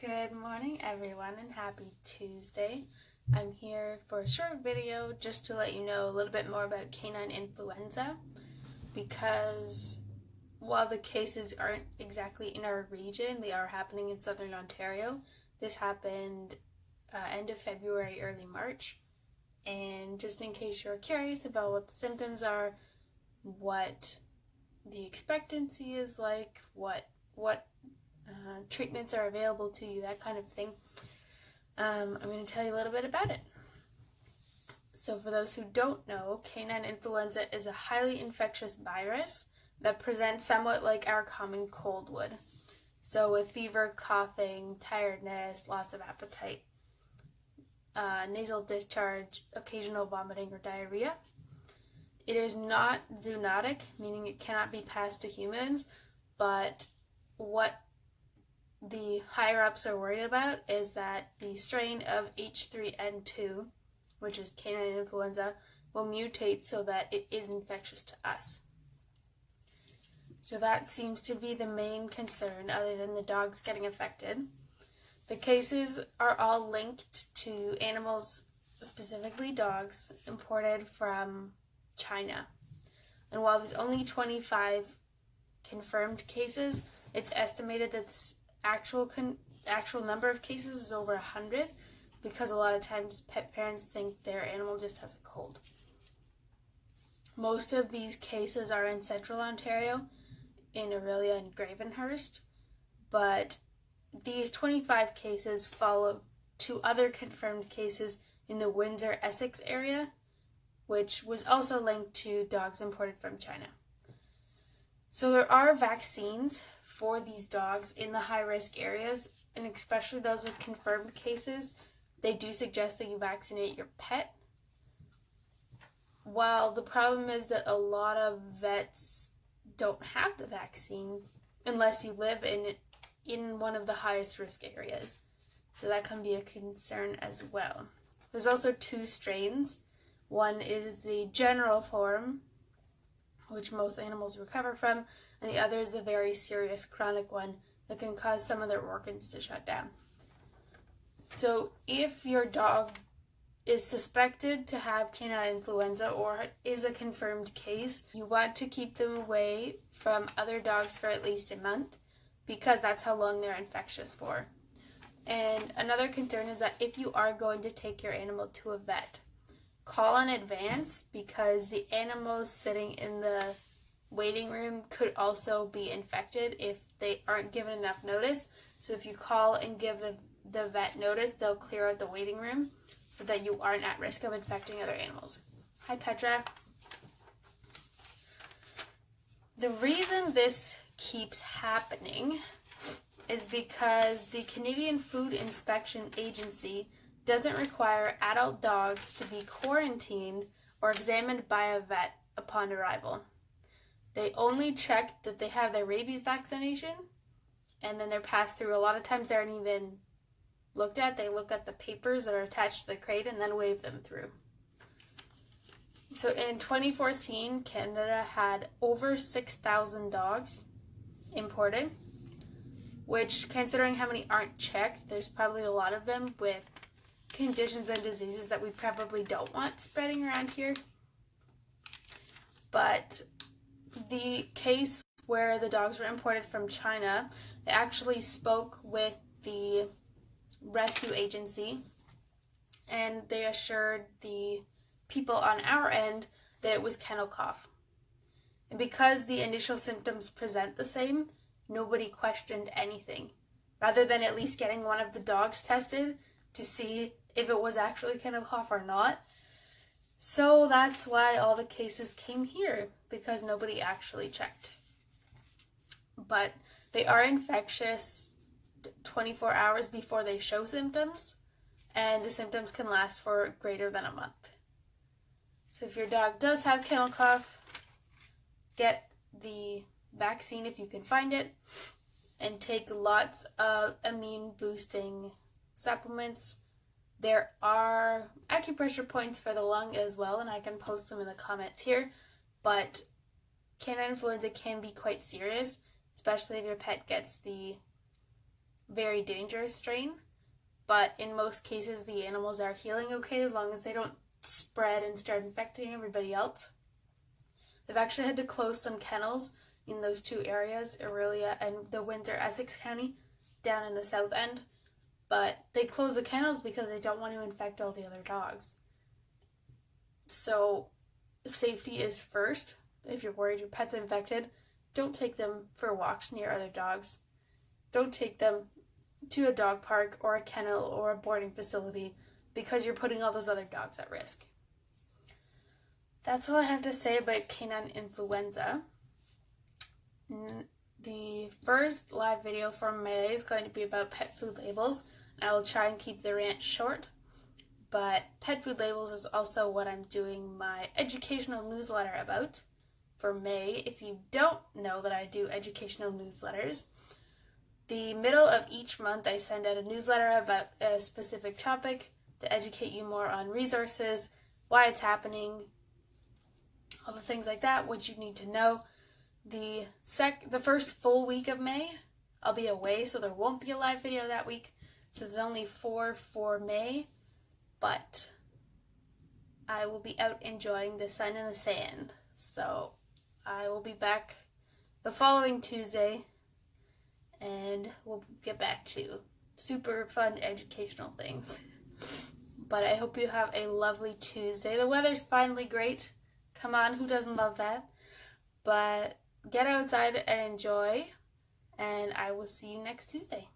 Good morning everyone and happy Tuesday. I'm here for a short video just to let you know a little bit more about canine influenza, because while the cases aren't exactly in our region, they are happening in southern Ontario. This happened end of February, early March, and just in case you're curious about what the symptoms are, what the expectancy is like, what treatments are available to you, that kind of thing. I'm going to tell you a little bit about it. So for those who don't know, canine influenza is a highly infectious virus that presents somewhat like our common cold would. So with fever, coughing, tiredness, loss of appetite, nasal discharge, occasional vomiting or diarrhea. It is not zoonotic, meaning it cannot be passed to humans, but what the higher-ups are worried about is that the strain of H3N2, which is canine influenza, will mutate so that it is infectious to us. So that seems to be the main concern, other than the dogs getting affected. The cases are all linked to animals, specifically dogs, imported from China. And while there's only 25 confirmed cases, it's estimated that this actual number of cases is over 100, because a lot of times pet parents think their animal just has a cold. Most of these cases are in central Ontario, in Orillia and Gravenhurst, but these 25 cases follow two other confirmed cases in the Windsor-Essex area, which was also linked to dogs imported from China. So there are vaccines for these dogs in the high-risk areas, and especially those with confirmed cases. They do suggest that you vaccinate your pet. While the problem is that a lot of vets don't have the vaccine unless you live in one of the highest risk areas. So that can be a concern as well. There's also two strains. One is the general form, which most animals recover from, and the other is the very serious chronic one that can cause some of their organs to shut down. So if your dog is suspected to have canine influenza or is a confirmed case, you want to keep them away from other dogs for at least a month, because that's how long they're infectious for. And another concern is that if you are going to take your animal to a vet, call in advance, because the animals sitting in the waiting room could also be infected if they aren't given enough notice. So if you call and give the vet notice, they'll clear out the waiting room so that you aren't at risk of infecting other animals. Hi, Petra. The reason this keeps happening is because the Canadian Food Inspection Agency doesn't require adult dogs to be quarantined or examined by a vet upon arrival. They only check that they have their rabies vaccination, and then they're passed through. A lot of times they aren't even looked at. They look at the papers that are attached to the crate and then wave them through. So in 2014, Canada had over 6,000 dogs imported, which, considering how many aren't checked, there's probably a lot of them with conditions and diseases that we probably don't want spreading around here. But the case where the dogs were imported from China, they actually spoke with the rescue agency, and they assured the people on our end that it was kennel cough. And because the initial symptoms present the same, nobody questioned anything, rather than at least getting one of the dogs tested to see if it was actually kennel cough or not. So that's why all the cases came here, because nobody actually checked. But they are infectious 24 hours before they show symptoms, and the symptoms can last for greater than a month. So if your dog does have kennel cough, get the vaccine if you can find it, and take lots of immune boosting supplements. There are acupressure points for the lung as well, and I can post them in the comments here, but canine influenza can be quite serious, especially if your pet gets the very dangerous strain, but in most cases the animals are healing okay as long as they don't spread and start infecting everybody else. They've actually had to close some kennels in those two areas, Aurelia and the Windsor-Essex County, down in the south end. But they close the kennels because they don't want to infect all the other dogs. So safety is first. If you're worried your pet's infected, don't take them for walks near other dogs. Don't take them to a dog park or a kennel or a boarding facility because you're putting all those other dogs at risk. That's all I have to say about canine influenza. The first live video from May is going to be about pet food labels. I will try and keep the rant short, but pet food labels is also what I'm doing my educational newsletter about for May. If you don't know that I do educational newsletters, the middle of each month I send out a newsletter about a specific topic to educate you more on resources, why it's happening, all the things like that, what you need to know. The first full week of May, I'll be away, so there won't be a live video that week. So there's only 4 for May, but I will be out enjoying the sun and the sand. So I will be back the following Tuesday, and we'll get back to super fun educational things. But I hope you have a lovely Tuesday. The weather's finally great. Come on, who doesn't love that? But get outside and enjoy, and I will see you next Tuesday.